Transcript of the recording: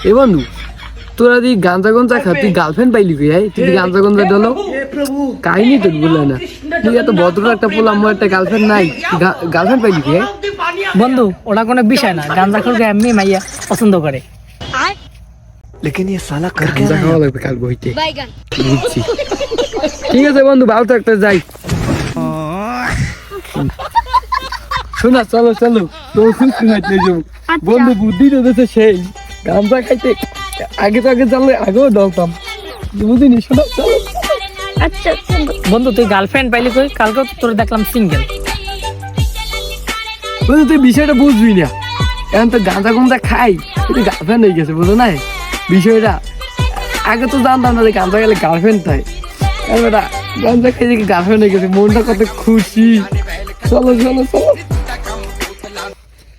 এ বন্ধু তোরা দি গাঁজা গঞ্জা খা তুই গার্লফ্রেন্ড পাইলি কি তুই গাঁজা গঞ্জা ডলো কাহিনী তো বললে না তুই এত ভদ্র একটা পোলা আমার একটা গার্লফ্রেন্ড নাই গার্লফ্রেন্ড পাইলি কি বন্ধু ওটা কোনো বিষয় না, গাঁজা খোরকে এমনি মাইয়া পছন্দ করে। लेकिन ये साला कर গাঁজা খাওয়া লাগবে কাল বইতে বুঝছি। ঠিক আছে বন্ধু ভালো থাকতে যাই। শোনা চলো চলো তো সুস্থ হইতে যাবো বন্ধু বুদ্ধি দিতেছে সেই গাঁজা খাইতে আগে তো আগে জানলে আগেও দলতাম বুঝিনি। শোনা চলো। আচ্ছা বন্ধু তুই গার্লফ্রেন্ড পাইলি কই? কালকে তোর দেখলাম সিঙ্গেল। বন্ধু তুই বিষয়টা বুঝবি না, এখন তো গাঁজা গঞ্জা খাই তুই গার্লফ্রেন্ড হয়ে গেছে বুঝো না বিষয়টা। আগে তো জানতাম না যে গাঁজা গেলে গার্লফ্রেন্ড থাকে, গাঁজা খাই গার্লফ্রেন্ড হয়ে গেছে, মনটা কত খুশি। চলো চলো চলো।